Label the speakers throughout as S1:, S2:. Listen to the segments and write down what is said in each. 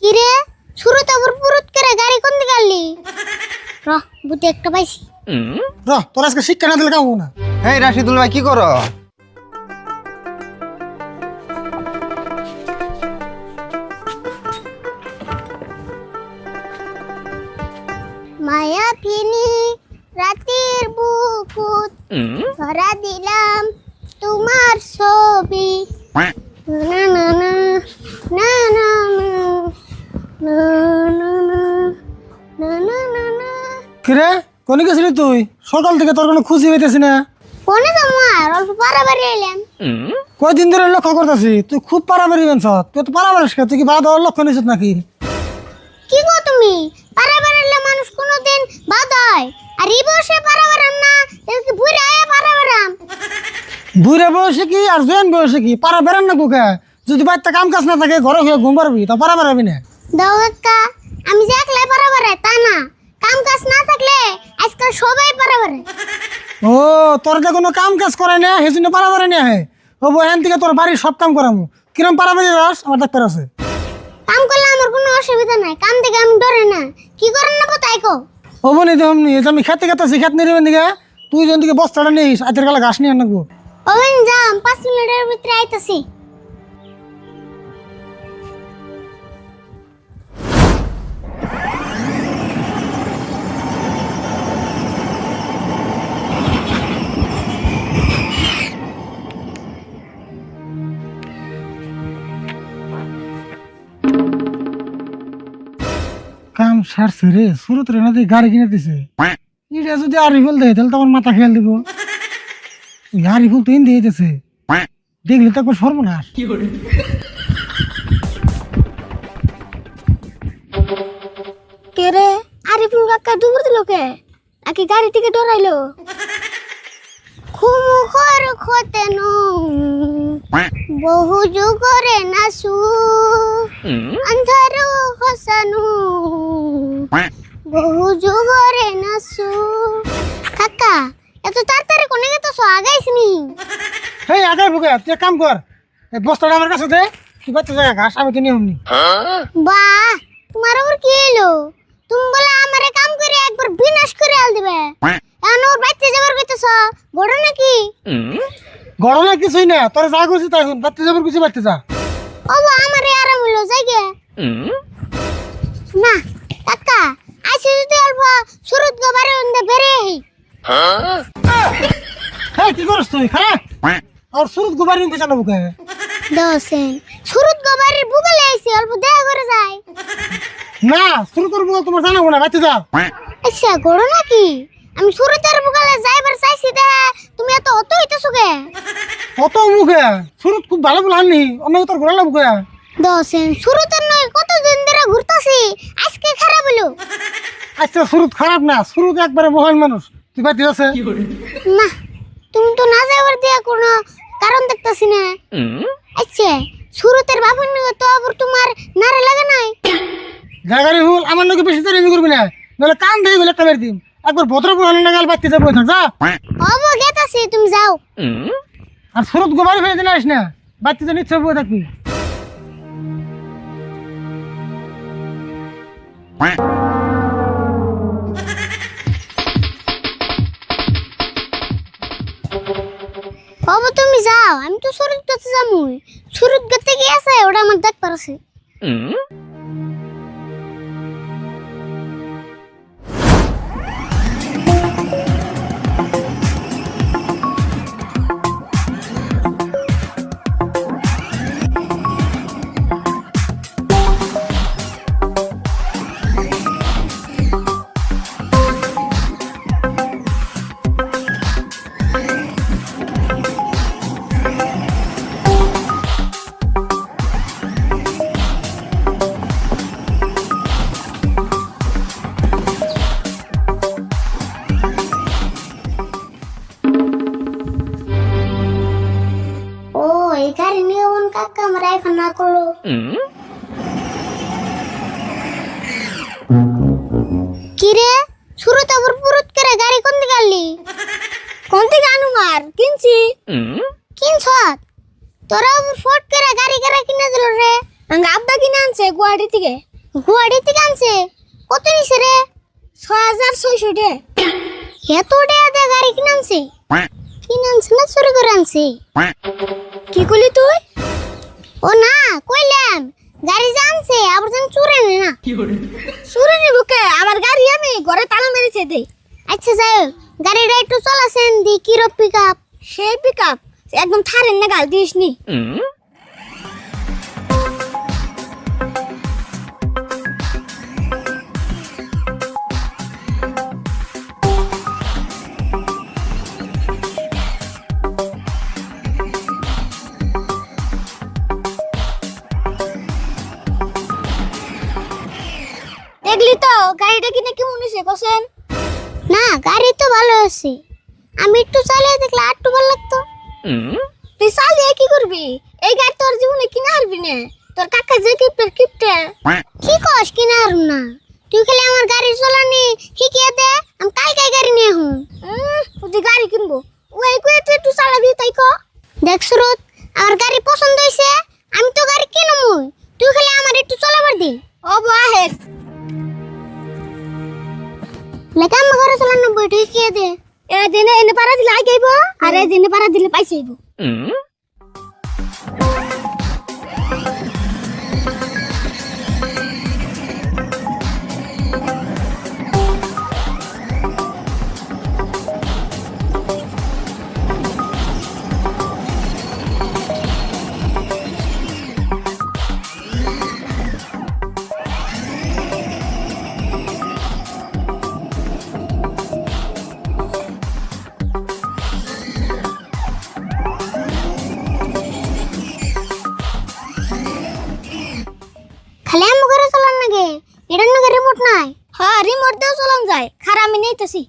S1: কিরে শুরুতে আবার পুরুত করে গাড়ি কোন দিকে আনলি র বুতে একটা পাইছি
S2: তোর আজকে শিক্ষা না দিলে কামো না।
S3: এই রাশিদুল ভাই কি করো?
S1: মায়া ফিনি রাতের বুকুত ধরা দিলাম তোমার ছবি না না না না না না না না না না না
S2: কিরে কোনে গেছিলি তুই? সকাল থেকে তোর কোনো খুশি হইতেছি না।
S1: কোনে যাবো আর অল্প পারাবাড়ি এলাম
S2: কয়দিন ধরে লক্ষ্য করতেছি তুই খুব পারাবারি বেঞ্চ। তুই তো পারাবারিস কে? তুই কি বাধা দেওয়ার লক্ষ্য নিছিস নাকি?
S1: কি গো তুমি পারাবাড়ি এলে মানুষ কোনোদিন বাধা হয় আর এই বয়সে পারাবারাম না এমনকি বুড়া হয়ে পারাবারাম
S2: বুড়ে বয়সে কি আর জোয়ান বয়সে কি পারা বেড়ান না কুকে? যদি বাড়িতে কাম কাজ না থাকে ঘরে হয়ে ঘুম পারবি তা পারা বেড়াবি না।
S1: দাও কাকা আমি যে একলাই পারাবারে তা না কাম কাজ না থাকলে আজকাল সবাই পারাবারে
S2: ও তোর যে কোনো কাম কাজ করে না সেই জন্য পারাবারি নিয়ে আহে। হবো এখান থেকে তোর বাড়ির সব কাম করামু। কিরম পারাবারি রস আমার ডাক্তার আছে।
S1: কাম করলে আমার কোনো অসুবিধা নাই কাম থেকে আমি ডরে না কি করেন না তাই কো
S2: হবো নি দেহম নি আমি খেতে খেতেছি খেত নিয়ে দিকে তুই যেন দিকে বস্তাটা নিস আজের কালে ঘাস নিয়ে আনবো।
S1: ওই যাম 5 মিনিটের ভিতরে আইতাছি
S2: কাম সারছে রে সুরত রে নাকি গাড়ি কিনে দিছে। এটা যদি আরিফুল দেয় তাহলে তো আমার মাথা খেয়াল দিব। আরিফুল তো দিয়ে দিতেছে দেখলে তো একবার সর্বনাশ।
S1: কে রে আরিফুল কাকা দুপুর দিল কে নাকি গাড়ি থেকে ডরাইলো খুমু খর খতেনু বহু যুগরে নাসু अंधारू हसनू বহু যুগরে নাসু কাকা এত তাড়াতাড়ি কোনে গেছো আগাইছনি
S2: হেই আগাই বুকে তুই এক কাম কর এই বস্তাটা আমার কাছে দে তুই বাচ্চা জায়গা ঘাস আমি তো নিয়ে হমনি।
S1: বাহ তোমার ওর কি এলো তুমি বলে আমারে কাম করে একবার বিনাশ করে আল দিবে এখন ওর বাচ্চা যাবার কইতেছ বড় নাকি
S2: গরমে কিছুই না তোর যা করছি তাই শুন বাচ্চা যাবার কিছু বাচ্চা যা।
S1: ও আমারে আরাম হলো যাইগে না কাকা আইছে যদি অল্প সুরত গোবারে উন্দে বেরে
S2: হ্যাঁ কি করছ তুই খারাপ আর সুরত গুবারি নিতে জানো বুকে
S1: দোসেন সুরত গোবারের বুগলে আইছে অল্প দেখা করে যায়
S2: না সুরতর বুকে তোমার জানাবো না বাচ্চা যা।
S1: আচ্ছা গড় নাকি আমি সুরতের বুগলে যাইবার চাইছি দে তুমি এত অত হইতেছো কে
S2: কত মুখে সুরত খুব ভালো বলে আননি অন্য তোর ঘোরালা বুকে।
S1: দোসেন সুরতের নয় কতদিন ধরে ঘুরতাছি আজকে খারাপ হলো
S2: আচ্ছা সুরত খারাপ না সুরত একবারে মহান মানুষ তুই বাচ্চা আছে
S1: না তুমি তো না যাবার দিয়া কোনো কারণ দেখতাছি না আচ্ছা সুরতের বাবুর নিয়ে তো আবার তোমার নারে লাগে নাই
S2: জায়গারি ভুল আমার নাকি বেশি তারিমি করবি না নাহলে কান দিয়ে গেলে একটা বের দিম একবার ভদ্রপুর হলে না গেল বাচ্চা যাবো থাক যা।
S1: অব গেতাছি তুমি যাও
S2: আর সুরত গোবারি ফেলে দিন আসিস না বাচ্চা নিচ্ছে বয়ে থাকবি।
S1: অব তুমি যাও আমি তো সুরত গেতে যামুই সুরত গেতে গিয়েছে ওটা আমার দেখ পারছে এই গাড়ি নিয়ে ওন কাকা আমরা এখন না করলো কিরে সুরত আবার পুরুত করে গাড়ি কোন দিকে আনলি কোন দিকে আনু মার কিনছি কিনছ তোরা আবার ফট করে গাড়ি করে কিনে দিল রে আব্বা কিনে আনছে আনছে গুয়াহাটি থেকে। গুয়াহাটি থেকে আনছে? কত নিছে রে? 6600 টাকা। এত টাকা দিয়ে গাড়ি কিনে আনছে? কিনে আনছে না চুরি করে আনছে? কি কইলি তুই? ও না, কইলাম গাড়ি জানছে আবার যেন চুরে নে না। চুরে নিব কে? আমার গাড়ি আমি ঘরে তালা মেরেছে দে। আচ্ছা যাই, গাড়িটা একটু চলাছেন দি কি রো পিকআপ? সেই পিকআপ একদম থারেন না গাল দিস নি। দেখলি তো গাড়িটা কিনে কেমন হয়েছে কোসেন? না গাড়ি তো ভালো আছে, আমি একটু চালিয়ে দেখলে আর একটু ভালো লাগতো। তুই চালিয়ে কি করবি? এই গাড়ি তোর জীবনে কিনে হারবি না। তোর কাকা যে কিপটে কি কস কিনে হারুম না? তুই খালি আমার গাড়ি চালানি শিখিয়ে দে, আমি কাই গাড়ি নিয়ে হুম। তুই গাড়ি কিনবো ওই কয়ে তুই একটু চালাবি তাই ক। দেখ সুরত, আমার গাড়ি পছন্দ হয়েছে, আমি তো গাড়ি কিনবই, তুই খালি আমার একটু চালাবার দে। ও বাহে লেকা আমার ঘরে চালানো বইটা শিখিয়ে দে। এ দিনে এনে পারা দিলে আইব, আর এ দিনে পারা দিলে পাইছেইব। খালি আমার ঘরে চালান নাকি? এটার নাকি রিমোট নাই? হ্যাঁ রিমোট দিয়েও চালান যায়, খারাপ আমি নেইতেছি।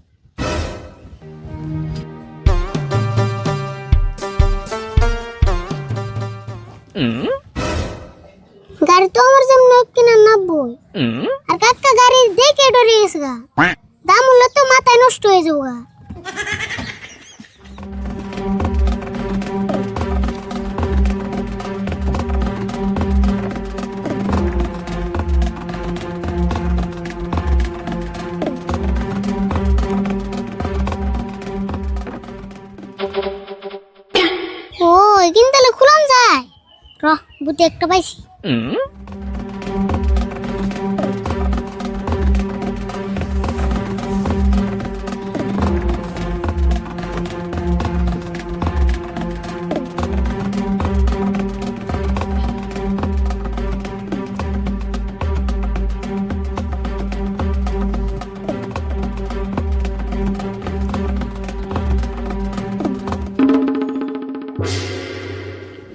S1: গাড়ি তো আমার যেমন কিনা 90, আর কাকা গাড়ি দেখে ডরে গেছে গা, দাম হলে তো মাথায় নষ্ট হয়ে যাবো গা। ও এখান তাহলে খুলাম যায়। রহ বুদ্ধি একটা পাইছি।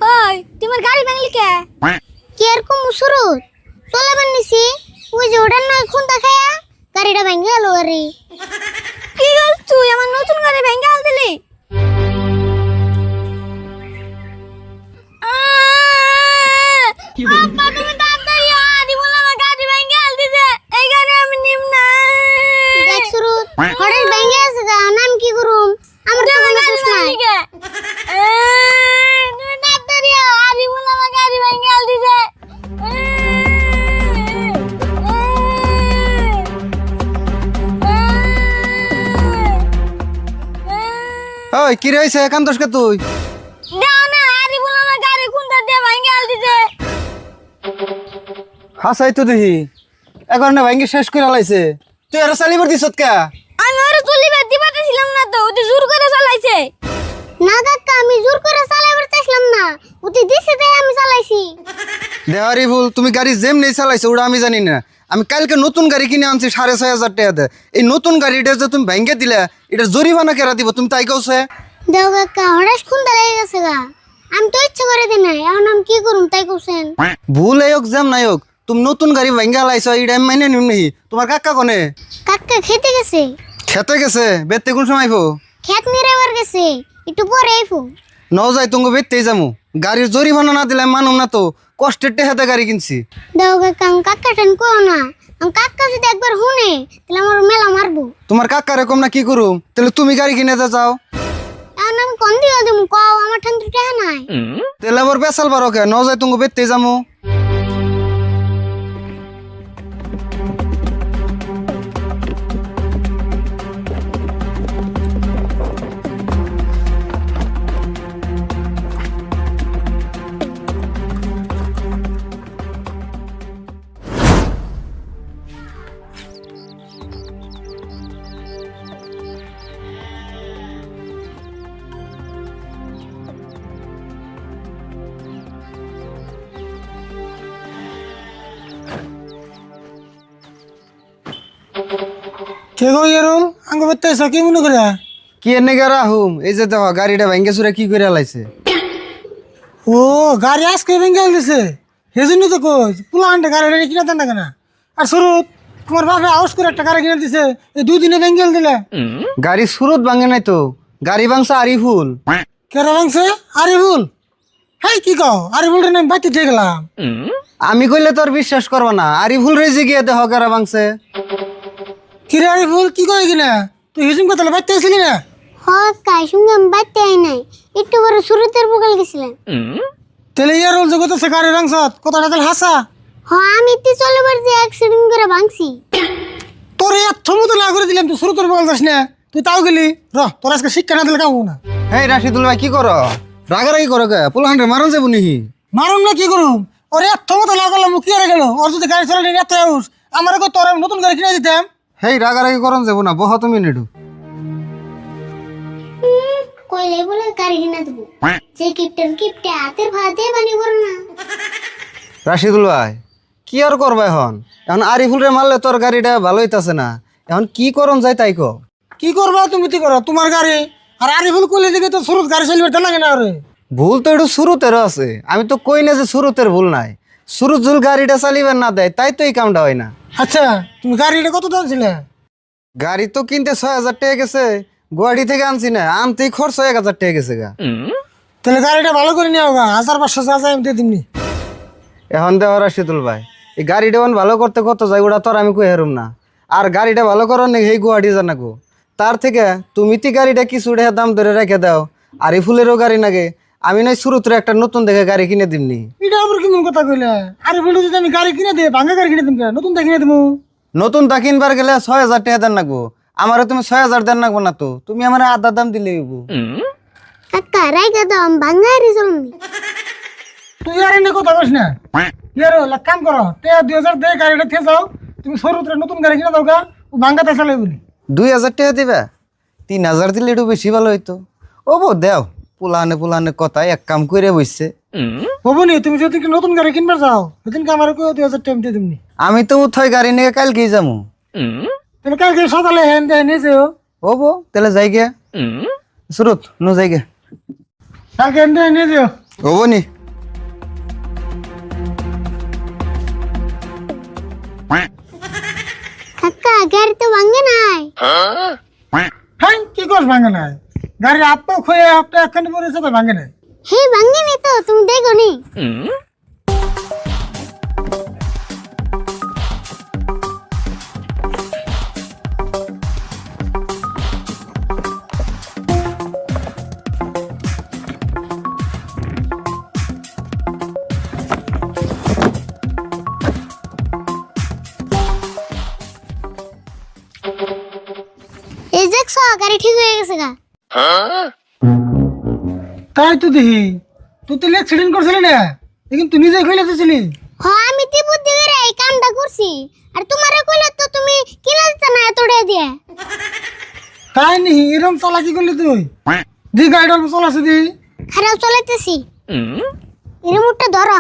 S1: ওই তোমার গাড়ি ভাঙলি কে? কি আর কম সুরত চলাবার নিছি, ওই যে ওটার নয় খুন দেখায়া গাড়িটা ভেঙে গেল। আরে কি গল তুই আমার নতুন গাড়ি ভেঙে আল দিলি? আব্বা তুমি তাড়াতাড়ি আদি বল, আমার গাড়ি ভেঙে আল দিছে, এই গাড়ি আমি নিম না। দেখ সুরত হঠাৎ ভেঙে আছে গা, নাম কি করুম? আমার তো কোনো দোষ নাই। তুমি তাড়াতাড়ি আদি বল, আমার গাড়ি ভেঙে আল দিছে।
S3: ওই কি রইছে কান্দসকে তুই?
S1: দাও না আদি বল, আমার গাড়ি কোনটা দিয়ে ভেঙে আল দিছে।
S3: হাসাই তো দেখি এখন না ভাঙ্গি শেষ করে লাইছে, তুই আর চালিবার দিছত কে?
S1: আমি ওরে চলিবার দিবাতেছিলাম না তো, ওটি জোর করে চালাইছে। না কাকা আমি জোর করে চালাইবার চাইছিলাম না, ওটি দিছে তাই আমি চালাইছি।
S3: দেওয়ারি ভুল, তুমি গাড়ি যেমনি চালাইছো ওটা আমি জানি না। আমি কালকে নতুন গাড়ি কিনে আনছি 6500 টাকাতে। এই নতুন গাড়িটা যে তুমি ভেঙে দিলে, এটা জরিমানা কেরা দিব তুমি তাই কওছে?
S1: দেও কাকা হঠাৎ খুন্দা লেগে গেছে গা, আমি তো ইচ্ছা করে দিই নাই, এখন আমি কি করুম তাই কইছেন।
S3: ভুল এই হোক যেম নাই হোক, তুমি নতুন গাড়ি ভেঙে লাইছো, এটা আমি মাইনে নিম নাহি। তোমার কাকা কোনে?
S1: কাকা খেতে গেছে।
S3: খেতে গেছে? বেতে কোন সময় আইবো?
S1: খেত নিরাবার গেছে, একটু পরে আইবো।
S3: ন যাই তুমি বেতেই যামু, গাড়ির জরিমানা না দিলে আমি মানুম না তো, কষ্টের টেহাতে গাড়ি কিনছি।
S1: দেও কাকা আমি কাকা টেন কো না, আমি কাকা যদি একবার শুনে তাহলে আমার মেলা মারবো।
S3: তোমার কাকা এরকম না কি করুম? তাহলে তুমি গাড়ি কিনে যাও।
S1: এখন আমি কোন দিকে দেবো কও, আমার ঠান তো টাকা নাই।
S3: তাহলে আবার বেসাল বারো কে? ন যাই তুমি বেতেই যামু।
S2: কে গো ইয়ারুল আঙ্গ বেতে এসে কি মনে করে
S3: কি এনে গেরা হুম এই যে দেখো গাড়িটা ভেঙ্গে চুরে কি করে লাইছে।
S2: ও গাড়ি আজকে ভেঙে দিছে সেজন্য তো কই পুলা আনতে গাড়ি কিনে দেন না কেন আর শুরুত তোমার বাপে আউস করে একটা গাড়ি কিনে দিছে এই 2 দিনে ভেঙে দিলে
S3: গাড়ি সুরত ভাঙে নাই তো, গাড়ি ভাঙছে আরিফুল।
S2: কেরা ভাঙছে আরিফুল হাই কি কও আরিফুল রে আমি বাইতে দিয়ে গেলাম
S3: আমি কইলে তোর বিশ্বাস করবা না, আরিফুল রেজি গিয়ে দেখো গাড়া ভাঙছে।
S2: কিরে আরিফুল কি কই কিনা তুই হিসুম কথা বাইতে আসলি না
S1: কাই সঙ্গে আমি বাড়তে আই নাই, একটু বড় সুরতের বকাল গেছিলেন।
S2: তাহলে ইয়ারুল জগতে সে গাড়ি ভাঙছত কথাটা তাহলে হাসা
S1: আমি তি চলে বার যে অ্যাক্সিডেন্ট করে ভাঙছি।
S2: তোর এত মতো না করে দিলাম তুই শুরু তোর বল যাস না তুই তাও গেলি তোর আজকে শিক্ষা না দিলে কামো না।
S3: হেই রাশিদুল ভাই কি করো, রাগারাগি করো কে? পোলাহান্ডে মারন যাবো নাকি?
S2: মারুম না কি করুম ওর এত মতো না করলাম কি আর গেল ওর যদি গাড়ি চালানি এত আউস আমার তোর আমি নতুন গাড়ি কিনে দিতাম।
S3: হেই রাগারাগি করন যাবো না, বহ তুমি নেটু।
S1: কইলে বলে গাড়ি কিনা দেবো, যে কিপটে হাতের ভাতে বানি বড় না।
S3: রাশিদুল ভাই কি আর করবা এখন? এখন আরিফুল রে মারলে তোর গাড়িটা ভালো হইতাছে না, এখন কি করন যায় তাই কো।
S2: কি করবা তুমি কি করো তোমার গাড়ি আর আরিফুল কইলে দিকে তো শুরু গাড়ি চালিয়ে দেন লাগে না রে
S3: ভুল তো একটু শুরুতেরও আছে, আমি তো কই না যে শুরুতের ভুল নাই। শুরু জুল গাড়িটা চালিবেন না দেয় তাই তো এই কামটা হয় না।
S2: আচ্ছা তুমি গাড়িটা কত দাম ছিল
S3: গাড়ি তো কিনতে 6,000 টাকা গেছে, গুয়াহাটি থেকে আনছি না, আনতেই খরচ 1,000 টাকা গেছে গা।
S2: তাহলে গাড়িটা ভালো করে নিয়ে গা 1500 যা যায় আমি দিয়ে দিমনি।
S3: এখন দেওয়া রাশিদুল ভাই এই গাড়িটা এখন ভালো করতে কত যায় ওটা তো আর আমি কই হারুম না। আর গাড়িটা ভালো করার নাকি এই গুয়াহাটি জানাকো, তার থেকে তুমি তি গাড়িটা কিছু টাকা দাম ধরে রেখে দাও। আরিফুলেরও গাড়ি নাগে, আমি নাই শুরুতে একটা নতুন দেখে গাড়ি কিনে দিমনি।
S2: এটা আবার কেমন কথা কইলে আরিফুল যদি আমি গাড়ি কিনে দিই ভাঙা গাড়ি কিনে দিম নতুন তা কিনে দিমু।
S3: নতুন তা কিনবার গেলে 6,000 টাকা দেন নাগবো, আমারও তুমি 6,000 দেন নাগবো না তো, তুমি আমার আধা দাম দিলে হইবো।
S1: কাকা রাইগা দাও আমি ভাঙারি চলুন।
S2: তুই আর এনে কথা কইস না ইয়ার এক কাম করো তে 2000 দে গাড়িটা থেকে যাও তুমি শুরুতে নতুন গাড়ি কিনে দাও গা ও ভাঙাতে চালাই বলি
S3: 2,000 টাকা দিবা, 3,000 দিলে একটু বেশি ভালো হইতো। ও বো দেও, পুলানে কথা এক কাম করে বসছে।
S2: হবনি তুমি যদি নতুন গাড়ি কিনবার যাও সেদিন আমার 2000 টাকা দিয়ে দিমনি।
S3: আমি তো উঠাই গাড়ি নিয়ে কালকেই যাবো।
S2: তাহলে কালকে সকালে হেন দেয় নিয়ে যেও
S3: ও বো তাহলে যাই গিয়া সুরত নো যাই গিয়া
S2: কালকে হেন দেয় নিয়ে যেও।
S3: হবো নি।
S1: কাকা গাড়ি তো ভাঙে নাই।
S2: হ্যাঁ কি কর ভাঙে নাই গাড়ির হাত পা খুঁয়ে আপনি একখানি পরে সাথে ভাঙে নাই।
S1: হে ভাঙে নি তো তুমি দেখো নি। এই দেখছো গাড়ি ঠিক হয়ে গেছে গা।
S2: তাই তো দেখি তুই তো অ্যাক্সিডেন্ট করছিলি না কিন্তু তুই নিজে খুলে দিছিলি।
S1: আমি তি বুদ্ধি করে এই কামটা করছি আর তোমারে কইলে তো তুমি কিনা দিতে না এতটা দিয়ে।
S2: তাই নি এরকম চালাকি করলি তুই দি গাড়িটা চলাছে দি
S1: খারাপ চলাইতেছি। এই রিমোটটা ধরো।